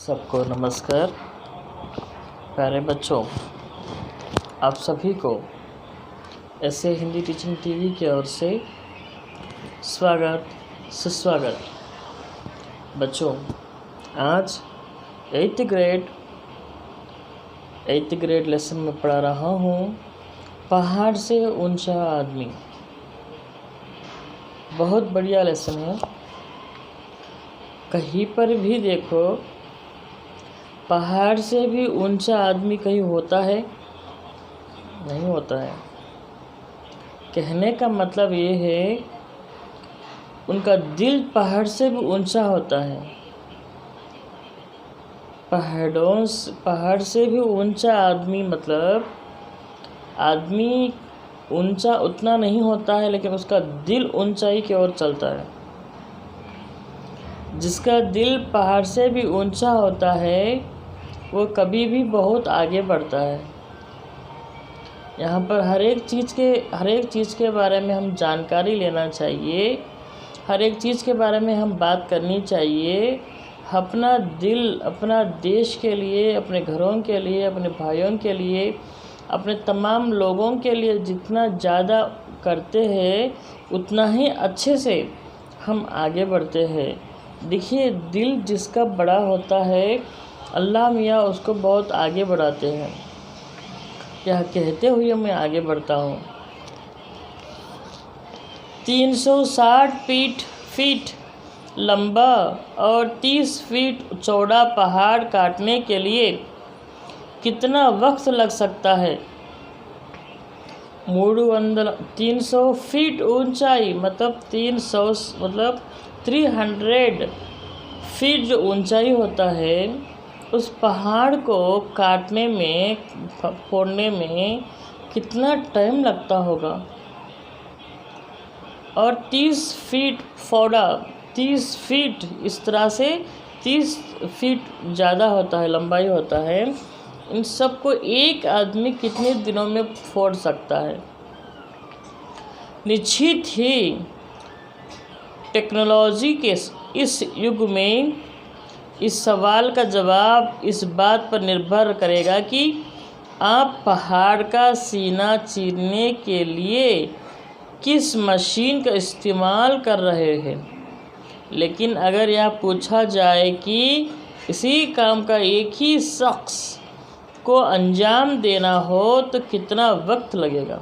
सबको नमस्कार। प्यारे बच्चों, आप सभी को ऐसे हिंदी टीचिंग टीवी की ओर से स्वागत सुस्वागत। बच्चों, आज 8th ग्रेड लेसन में पढ़ा रहा हूँ पहाड़ से ऊंचा आदमी। बहुत बढ़िया लेसन है। कहीं पर भी देखो, पहाड़ से भी ऊंचा आदमी कहीं होता है? नहीं होता है। कहने का मतलब ये है, उनका दिल पहाड़ से भी ऊंचा होता है। पहाड़ से भी ऊंचा आदमी मतलब आदमी ऊंचा उतना नहीं होता है, लेकिन उसका दिल ऊंचाई की ओर चलता है। जिसका दिल पहाड़ से भी ऊंचा होता है वो कभी भी बहुत आगे बढ़ता है। यहाँ पर हर एक चीज़ के बारे में हम जानकारी लेना चाहिए। हर एक चीज़ के बारे में हम बात करनी चाहिए। अपना दिल अपना देश के लिए, अपने घरों के लिए, अपने भाइयों के लिए, अपने तमाम लोगों के लिए जितना ज़्यादा करते हैं उतना ही अच्छे से हम आगे बढ़ते हैं। देखिए, दिल जिसका बड़ा होता है अल्लाह मियाँ उसको बहुत आगे बढ़ाते हैं। यह कहते हुए मैं आगे बढ़ता हूँ। 360 फीट लंबा और 30 फीट चौड़ा पहाड़ काटने के लिए कितना वक्त लग सकता है? 300 फीट ऊंचाई मतलब 300 फीट जो ऊंचाई होता है, उस पहाड़ को काटने में, फोड़ने में कितना टाइम लगता होगा। और 30 फीट फोड़ा, 30 फीट इस तरह से 30 फीट ज़्यादा होता है, लंबाई होता है। इन सब को एक आदमी कितने दिनों में फोड़ सकता है? निश्चित ही टेक्नोलॉजी के इस युग में इस सवाल का जवाब इस बात पर निर्भर करेगा कि आप पहाड़ का सीना चीरने के लिए किस मशीन का इस्तेमाल कर रहे हैं। लेकिन अगर यह पूछा जाए कि इसी काम का एक ही शख्स को अंजाम देना हो तो कितना वक्त लगेगा?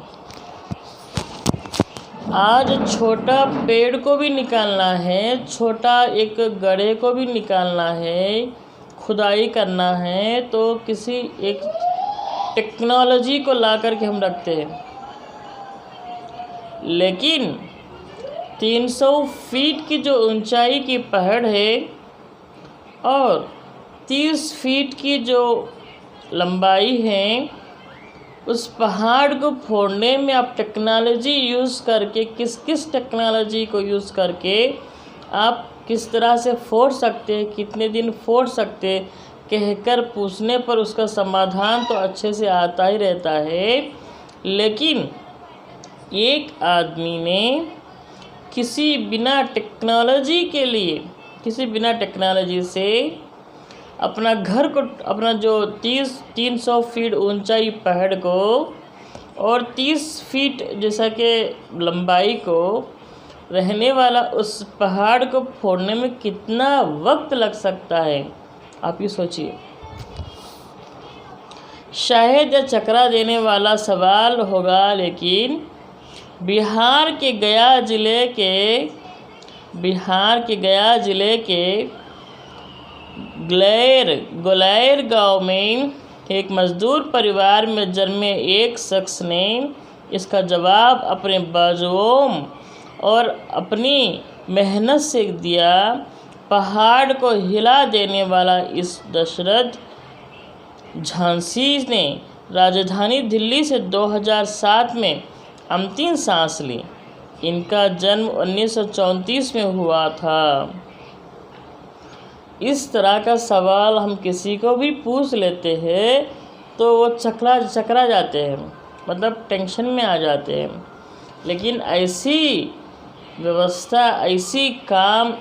आज छोटा पेड़ को भी निकालना है, छोटा एक गड्ढे को भी निकालना है, खुदाई करना है, तो किसी एक टेक्नोलॉजी को ला कर के हम रखते हैं। लेकिन 300 फीट की जो ऊंचाई की पहाड़ है और 30 फीट की जो लंबाई है, उस पहाड़ को फोड़ने में आप टेक्नोलॉजी यूज़ करके किस टेक्नोलॉजी को यूज़ करके आप किस तरह से फोड़ सकते हैं, कितने दिन फोड़ सकते, कहकर पूछने पर उसका समाधान तो अच्छे से आता ही रहता है। लेकिन एक आदमी ने किसी बिना टेक्नोलॉजी से अपना घर को, अपना जो 300 फीट ऊंचाई पहाड़ को और 30 फीट जैसा कि लंबाई को रहने वाला उस पहाड़ को फोड़ने में कितना वक्त लग सकता है, आप ये सोचिए। शायद यह चकरा देने वाला सवाल होगा, लेकिन बिहार के गया जिले के ग्वालियर गांव में एक मजदूर परिवार में जन्मे एक शख्स ने इसका जवाब अपने बाजुओं और अपनी मेहनत से दिया। पहाड़ को हिला देने वाला इस दशरथ झांसी ने राजधानी दिल्ली से 2007 में अंतिम सांस ली। इनका जन्म 1934 में हुआ था। इस तरह का सवाल हम किसी को भी पूछ लेते हैं तो वो चकरा जाते हैं, मतलब टेंशन में आ जाते हैं। लेकिन ऐसी व्यवस्था, ऐसी काम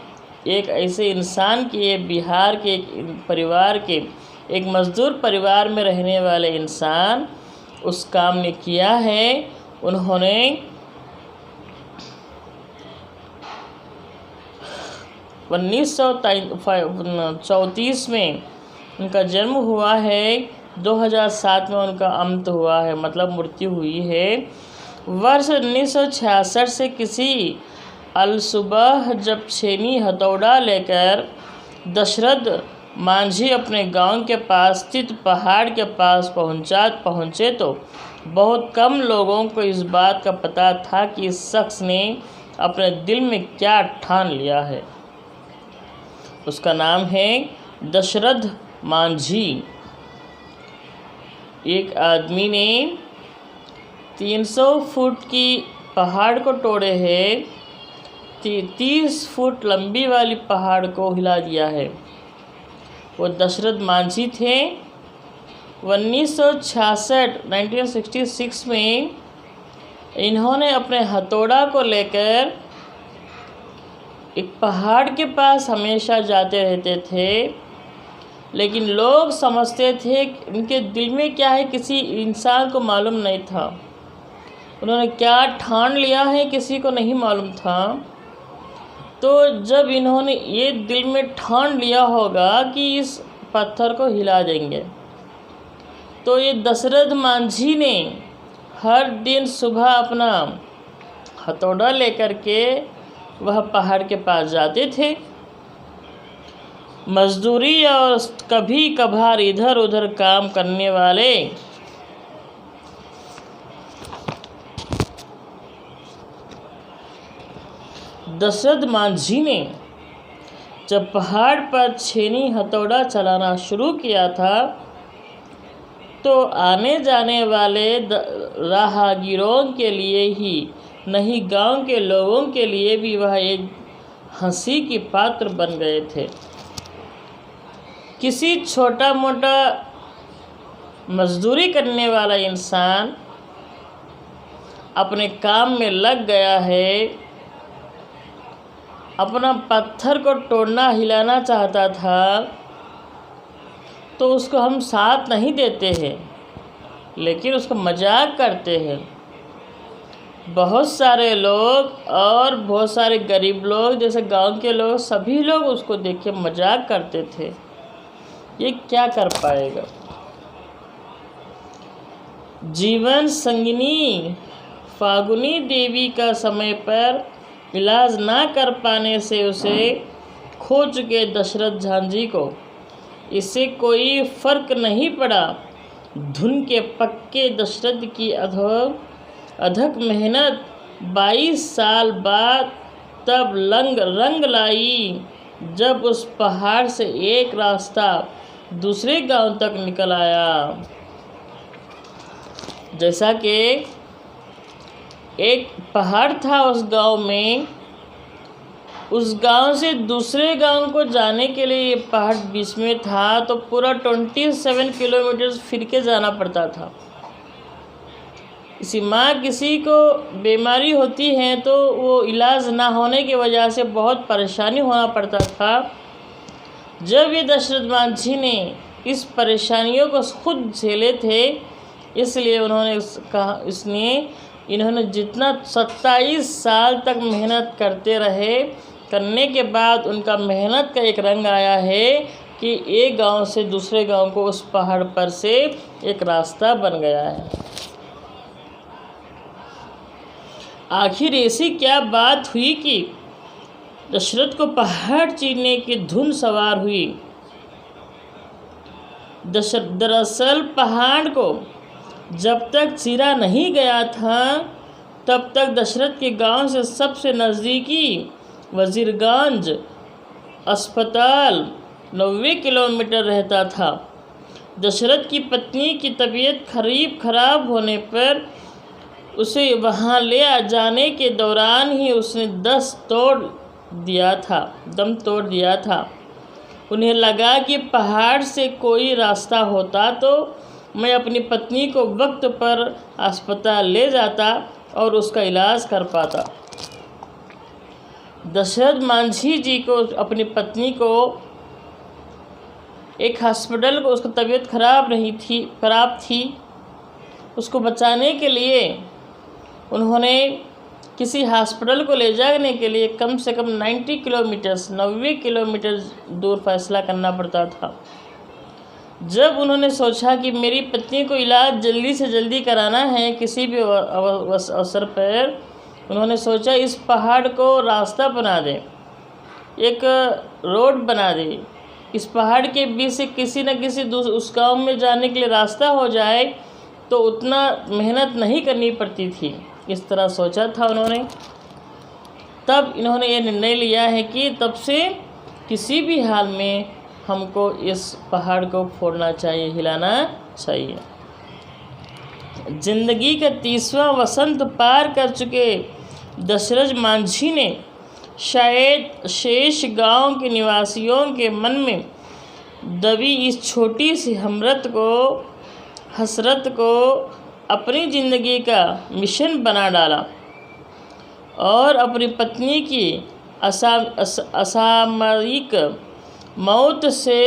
एक ऐसे इंसान के, बिहार के एक परिवार के, एक मज़दूर परिवार में रहने वाले इंसान उस काम ने किया है। उन्होंने 1934 में उनका जन्म हुआ है, 2007 में उनका अंत हुआ है, मतलब मृत्यु हुई है। वर्ष 1966 से किसी अलसुबह जब छेनी हथौड़ा लेकर दशरथ मांझी अपने गांव के पास स्थित पहाड़ के पास पहुंचे तो बहुत कम लोगों को इस बात का पता था कि इस शख्स ने अपने दिल में क्या ठान लिया है। उसका नाम है दशरथ मांझी। एक आदमी ने 300 फुट की पहाड़ को तोड़े है, 30 फुट लंबी वाली पहाड़ को हिला दिया है। वो दशरथ मांझी थे। 1966 में इन्होंने अपने हथौड़ा को लेकर एक पहाड़ के पास हमेशा जाते रहते थे, लेकिन लोग समझते थे कि उनके दिल में क्या है किसी इंसान को मालूम नहीं था। उन्होंने क्या ठान लिया है किसी को नहीं मालूम था। तो जब इन्होंने ये दिल में ठान लिया होगा कि इस पत्थर को हिला देंगे, तो ये दशरथ मांझी ने हर दिन सुबह अपना हथौड़ा लेकर के वह पहाड़ के पास जाते थे। मजदूरी और कभी कभार इधर उधर काम करने वाले दशरथ मांझी ने जब पहाड़ पर छेनी हथौड़ा चलाना शुरू किया था, तो आने जाने वाले राहगीरों के लिए ही नहीं, गांव के लोगों के लिए भी वह एक हंसी की पात्र बन गए थे। किसी छोटा मोटा मजदूरी करने वाला इंसान अपने काम में लग गया है, अपना पत्थर को तोड़ना हिलाना चाहता था, तो उसको हम साथ नहीं देते हैं, लेकिन उसको मजाक करते हैं। बहुत सारे लोग और बहुत सारे गरीब लोग, जैसे गांव के लोग, सभी लोग उसको देख के मजाक करते थे, ये क्या कर पाएगा। जीवन संगिनी फागुनी देवी का समय पर इलाज ना कर पाने से उसे खो चुके दशरथ झांझी को इससे कोई फर्क नहीं पड़ा। धुन के पक्के दशरथ की अथक मेहनत 22 साल बाद तब रंग लाई, जब उस पहाड़ से एक रास्ता दूसरे गांव तक निकल आया। जैसा कि एक पहाड़ था उस गांव में, उस गांव से दूसरे गांव को जाने के लिए ये पहाड़ बीच में था, तो पूरा 27 किलोमीटर फिर के जाना पड़ता था। किसी को बीमारी होती है तो वो इलाज ना होने की वजह से बहुत परेशानी होना पड़ता था। जब ये दशरथ मांझी ने इस परेशानियों को खुद झेले थे, इसलिए इन्होंने जितना 27 साल तक मेहनत करते रहे, करने के बाद उनका मेहनत का एक रंग आया है कि एक गांव से दूसरे गांव को उस पहाड़ पर से एक रास्ता बन गया है। आखिर ऐसी क्या बात हुई कि दशरथ को पहाड़ चीरने की धुन सवार हुई। दरअसल पहाड़ को जब तक चीरा नहीं गया था, तब तक दशरथ के गांव से सबसे नज़दीकी वजीरगंज अस्पताल 90 किलोमीटर रहता था। दशरथ की पत्नी की तबीयत खराब होने पर उसे वहां ले जाने के दौरान ही उसने दम तोड़ दिया था। उन्हें लगा कि पहाड़ से कोई रास्ता होता तो मैं अपनी पत्नी को वक्त पर अस्पताल ले जाता और उसका इलाज कर पाता। दशरथ मांझी जी को अपनी पत्नी को एक हॉस्पिटल को, उसकी तबीयत खराब थी, उसको बचाने के लिए उन्होंने किसी हॉस्पिटल को ले जाने के लिए कम से कम 90 किलोमीटर दूर फैसला करना पड़ता था। जब उन्होंने सोचा कि मेरी पत्नी को इलाज जल्दी से जल्दी कराना है किसी भी अवसर पर, उन्होंने सोचा इस पहाड़ को रास्ता बना दें, एक रोड बना दें, इस पहाड़ के बीच से किसी न किसी उस गांव में जाने के लिए रास्ता हो जाए तो उतना मेहनत नहीं करनी पड़ती थी। इस तरह सोचा था उन्होंने। तब इन्होंने ये निर्णय लिया है कि तब से किसी भी हाल में हमको इस पहाड़ को फोड़ना चाहिए, हिलाना चाहिए। जिंदगी का 30वां वसंत पार कर चुके दशरथ मांझी ने शायद शेष गांव के निवासियों के मन में दबी इस छोटी सी हसरत को अपनी ज़िंदगी का मिशन बना डाला और अपनी पत्नी की असामयिक मौत से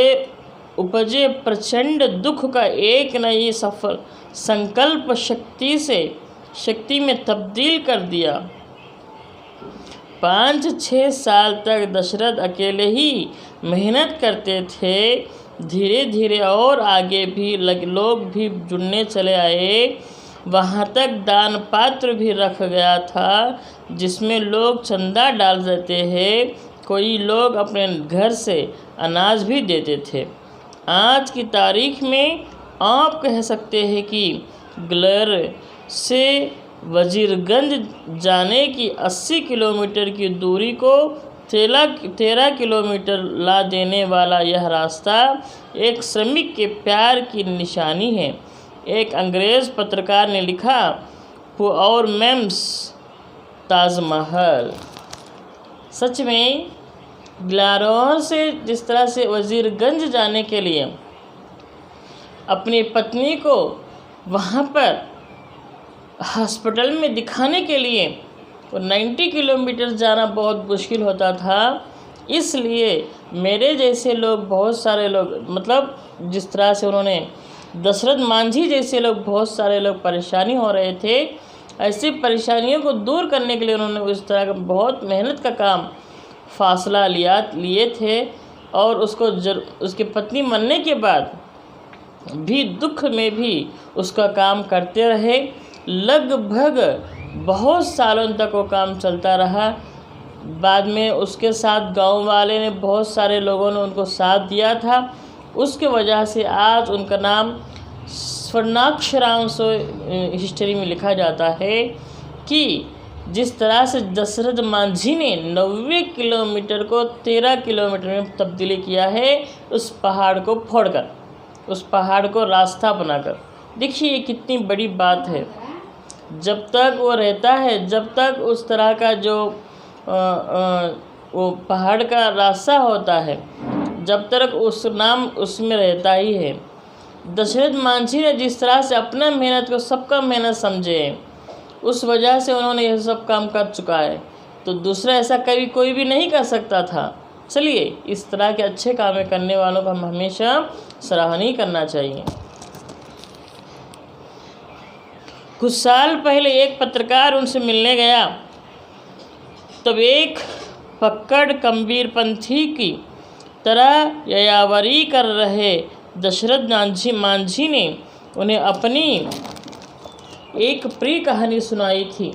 उपजे प्रचंड दुख का एक नई सफल संकल्प शक्ति में तब्दील कर दिया। 5-6 साल तक दशरथ अकेले ही मेहनत करते थे। धीरे धीरे और आगे भी लोग भी जुड़ने चले आए। वहाँ तक दान पात्र भी रख गया था जिसमें लोग चंदा डाल देते हैं। कोई लोग अपने घर से अनाज भी देते थे। आज की तारीख में आप कह सकते हैं कि ग्लर से वजीरगंज जाने की 80 किलोमीटर की दूरी को 13 किलोमीटर ला देने वाला यह रास्ता एक श्रमिक के प्यार की निशानी है। एक अंग्रेज़ पत्रकार ने लिखा, और मेम्स ताजमहल। सच में ग्लारों से जिस तरह से वजीरगंज जाने के लिए अपनी पत्नी को वहाँ पर हॉस्पिटल में दिखाने के लिए वो 90 किलोमीटर जाना बहुत मुश्किल होता था। इसलिए मेरे जैसे लोग, बहुत सारे लोग, मतलब जिस तरह से उन्होंने दशरथ मांझी जैसे लोग, बहुत सारे लोग परेशानी हो रहे थे, ऐसी परेशानियों को दूर करने के लिए उन्होंने उस तरह का बहुत मेहनत का काम फासला लिए थे। और उसकी पत्नी मरने के बाद भी दुख में भी उसका काम करते रहे। लगभग बहुत सालों तक वो काम चलता रहा। बाद में उसके साथ गांव वाले ने, बहुत सारे लोगों ने उनको साथ दिया था। उसके वजह से आज उनका नाम स्वर्णाक्षराओं से हिस्ट्री में लिखा जाता है कि जिस तरह से दशरथ मांझी ने 90 किलोमीटर को 13 किलोमीटर में तब्दीली किया है, उस पहाड़ को फोड़कर, उस पहाड़ को रास्ता बनाकर। देखिए ये कितनी बड़ी बात है। जब तक वो रहता है, जब तक उस तरह का जो वो पहाड़ का रास्ता होता है, जब तक उस नाम उसमें रहता ही है। दशरथ मांझी ने जिस तरह से अपना मेहनत को सबका मेहनत समझे, उस वजह से उन्होंने यह सब काम कर चुका है। तो दूसरा ऐसा कभी कोई भी नहीं कर सकता था। चलिए, इस तरह के अच्छे काम करने वालों को हम हमेशा सराहनीय करना चाहिए। कुछ साल पहले एक पत्रकार उनसे मिलने गया, तब एक पक्कड़ कबीरपंथी की तरह यायावरी कर रहे दशरथ मांझी ने उन्हें अपनी एक प्रिय कहानी सुनाई थी,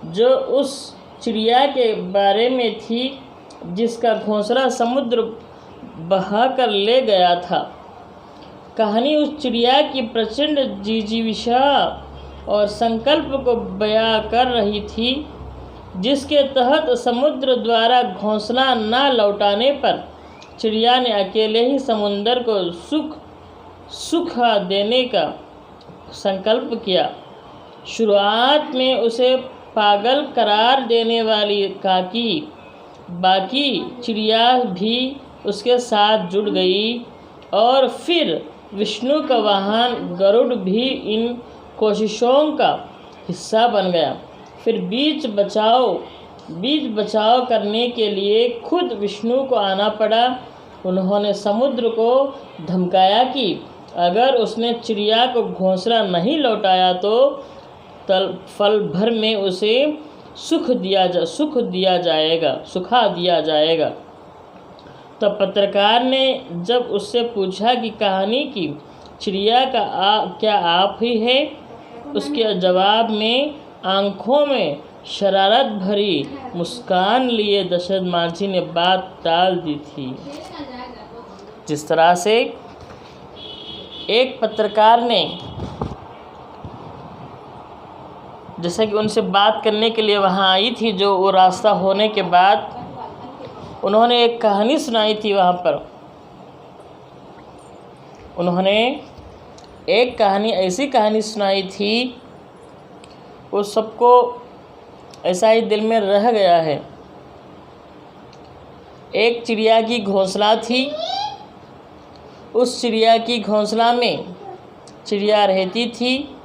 जो उस चिड़िया के बारे में थी जिसका घोंसला समुद्र बहाकर ले गया था। कहानी उस चिड़िया की प्रचंड जिजीविषा और संकल्प को बयां कर रही थी, जिसके तहत समुद्र द्वारा घोंसला न लौटाने पर चिड़िया ने अकेले ही समुद्र को सुख देने का संकल्प किया। शुरुआत में उसे पागल करार देने वाली काकी बाकी चिड़िया भी उसके साथ जुड़ गई, और फिर विष्णु का वाहन गरुड़ भी इन कोशिशों का हिस्सा बन गया। फिर बीच बचाव बीच बचाव करने के लिए खुद विष्णु को आना पड़ा। उन्होंने समुद्र को धमकाया कि अगर उसने चिड़िया को घोंसला नहीं लौटाया तो पल भर में उसे सुखा दिया जाएगा। तब पत्रकार ने जब उससे पूछा कि कहानी की चिड़िया का क्या आप ही है, उसके जवाब में आंखों में शरारत भरी मुस्कान लिए दशरथ मांझी ने बात टाल दी थी। जिस तरह से एक पत्रकार ने, जैसे कि उनसे बात करने के लिए वहाँ आई थी, जो वो रास्ता होने के बाद उन्होंने एक कहानी सुनाई थी। वहाँ पर उन्होंने एक कहानी, ऐसी कहानी सुनाई थी, वो सबको ऐसा ही दिल में रह गया है। एक चिड़िया की घोंसला थी। उस चिड़िया की घोंसला में चिड़िया रहती थी।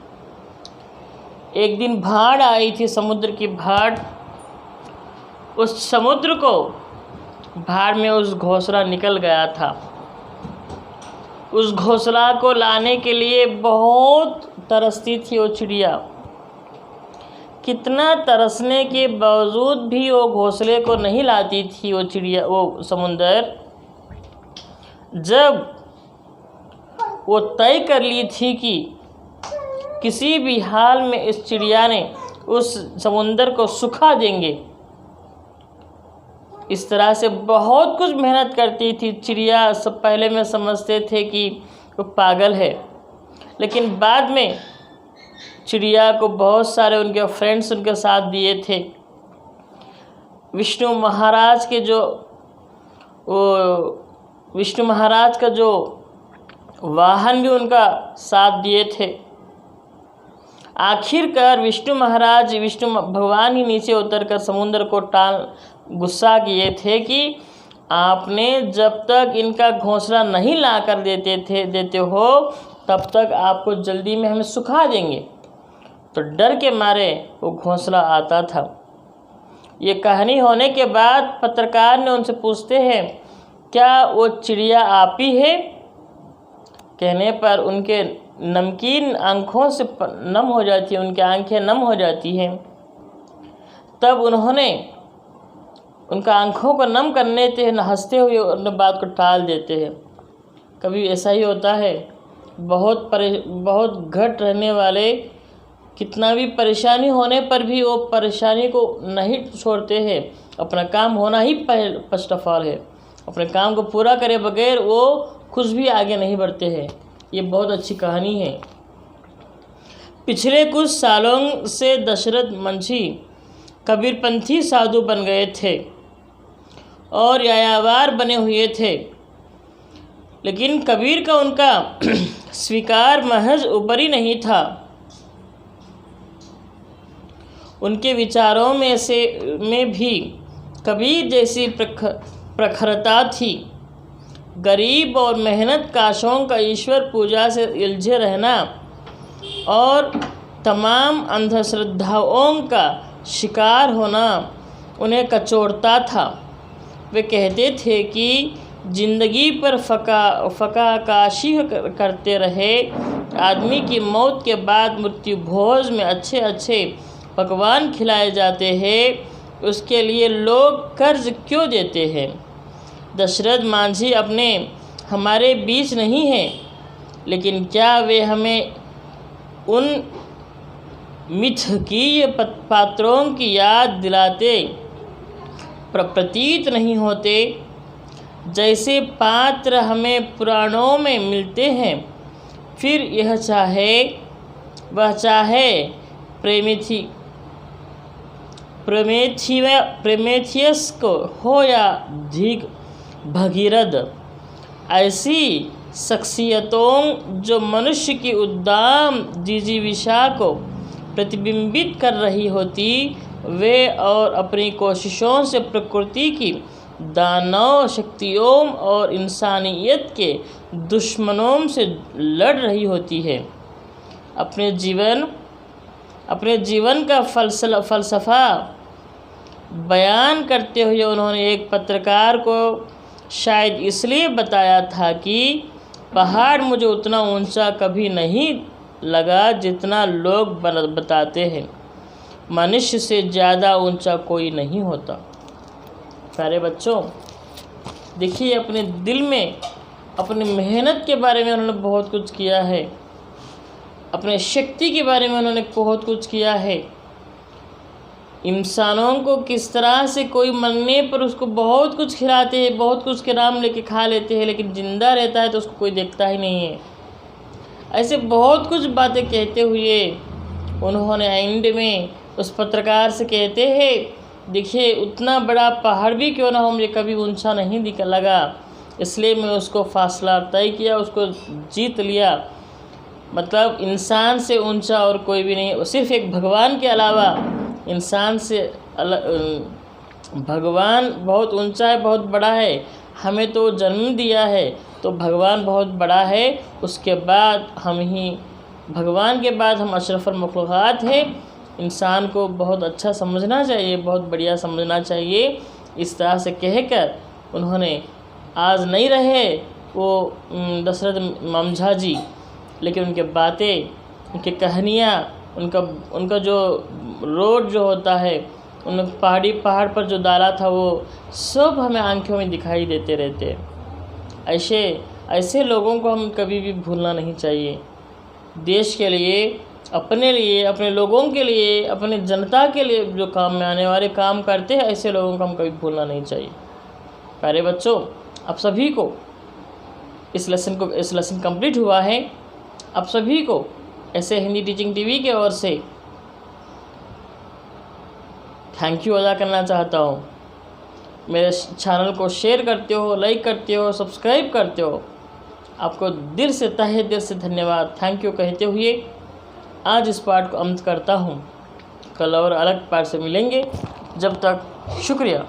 एक दिन बाढ़ आई थी, समुद्र की बाढ़। उस समुद्र को बाढ़ में उस घोंसला निकल गया था। उस घोंसला को लाने के लिए बहुत तरसती थी वो चिड़िया। कितना तरसने के बावजूद भी वो घोंसले को नहीं लाती थी वो चिड़िया, वो समुंदर। जब वो तय कर ली थी कि किसी भी हाल में इस चिड़िया ने उस समुंदर को सुखा देंगे, इस तरह से बहुत कुछ मेहनत करती थी चिड़िया। सब पहले में समझते थे कि वो पागल है, लेकिन बाद में चिड़िया को बहुत सारे उनके फ्रेंड्स उनके साथ दिए थे। विष्णु महाराज का जो वाहन भी उनका साथ दिए थे। आखिरकार विष्णु भगवान ही नीचे उतरकर समुद्र को गुस्सा किए थे कि आपने जब तक इनका घोंसला नहीं ला कर देते हो, तब तक आपको जल्दी में हमें सुखा देंगे। तो डर के मारे वो घोंसला आता था। ये कहानी होने के बाद पत्रकार ने उनसे पूछते हैं, क्या वो चिड़िया आप ही है? कहने पर उनके नमकीन आँखों से नम हो जाती है, उनकी आंखें नम हो जाती हैं। तब उन्होंने उनका आँखों को नम करने से हंसते हुए उन बात को टाल देते हैं। कभी ऐसा ही होता है, बहुत घट रहने वाले कितना भी परेशानी होने पर भी वो परेशानी को नहीं छोड़ते हैं। अपना काम होना ही फर्स्ट ऑफ ऑल है। अपने काम को पूरा करे बगैर वो कुछ भी आगे नहीं बढ़ते हैं। ये बहुत अच्छी कहानी है। पिछले कुछ सालों से दशरथ मांझी कबीरपंथी साधु बन गए थे और यायावर बने हुए थे, लेकिन कबीर का उनका स्वीकार महज ऊपरी नहीं था। उनके विचारों में भी कबीर जैसी प्रखरता थी। गरीब और मेहनत काशों का ईश्वर पूजा से उलझे रहना और तमाम अंधश्रद्धाओं का शिकार होना उन्हें कचोटता था। वे कहते थे कि जिंदगी पर फकाकाशी करते रहे आदमी की मौत के बाद मृत्यु भोज में अच्छे अच्छे पकवान खिलाए जाते हैं, उसके लिए लोग कर्ज क्यों देते हैं? दशरथ मांझी हमारे बीच नहीं हैं, लेकिन क्या वे हमें उन मिथकीय पात्रों की याद दिलाते प्रतीत नहीं होते, जैसे पात्र हमें पुराणों में मिलते हैं? फिर वह चाहे प्रोमेथियस को हो या भगीरथ, ऐसी शख्सियतों जो मनुष्य की उद्दाम जिजीविषा को प्रतिबिंबित कर रही होती, वे और अपनी कोशिशों से प्रकृति की दानव शक्तियों और इंसानियत के दुश्मनों से लड़ रही होती है। अपने जीवन का फलसफा बयान करते हुए उन्होंने एक पत्रकार को शायद इसलिए बताया था कि पहाड़ मुझे उतना ऊंचा कभी नहीं लगा जितना लोग बताते हैं। मनुष्य से ज़्यादा ऊंचा कोई नहीं होता। प्यारे बच्चों, देखिए अपने दिल में अपनी मेहनत के बारे में उन्होंने बहुत कुछ किया है, अपने शक्ति के बारे में उन्होंने बहुत कुछ किया है। इंसानों को किस तरह से कोई मरने पर उसको बहुत कुछ खिलाते हैं, बहुत कुछ के नाम लेके खा लेते हैं, लेकिन ज़िंदा रहता है तो उसको कोई देखता ही नहीं है। ऐसे बहुत कुछ बातें कहते हुए उन्होंने एंड में उस पत्रकार से कहते हैं, देखिए उतना बड़ा पहाड़ भी क्यों ना हो मुझे कभी ऊंचा नहीं लगा, इसलिए मैं उसको फासला तय किया, उसको जीत लिया। मतलब इंसान से ऊंचा और कोई भी नहीं, सिर्फ एक भगवान के अलावा इंसान से भगवान बहुत ऊंचा है, बहुत बड़ा है। हमें तो जन्म दिया है तो भगवान बहुत बड़ा है, उसके बाद हम ही, भगवान के बाद हम अशरफुल मखलूक़ात हैं। इंसान को बहुत अच्छा समझना चाहिए, बहुत बढ़िया समझना चाहिए। इस तरह से कहकर उन्होंने, आज नहीं रहे वो दशरथ ममझा जी, लेकिन उनके बातें, उनकी कहानियाँ, उनका जो रोड जो होता है, उन पहाड़ पर जो डाला था, वो सब हमें आंखों में दिखाई देते रहते। ऐसे लोगों को हम कभी भी भूलना नहीं चाहिए। देश के लिए, अपने लिए, अपने लोगों के लिए, अपने जनता के लिए जो काम में आने वाले काम करते हैं, ऐसे लोगों को हम कभी भूलना नहीं चाहिए। प्यारे बच्चों, आप सभी को इस लेसन कंप्लीट हुआ है। आप सभी को ऐसे हिंदी टीचिंग टीवी के ओर से थैंक यू अदा करना चाहता हूँ। मेरे चैनल को शेयर करते हो, लाइक करते हो, सब्सक्राइब करते हो, आपको दिल से, तहे दिल से धन्यवाद, थैंक यू कहते हुए आज इस पार्ट को अंत करता हूँ। कल और अलग पार्ट से मिलेंगे, जब तक शुक्रिया।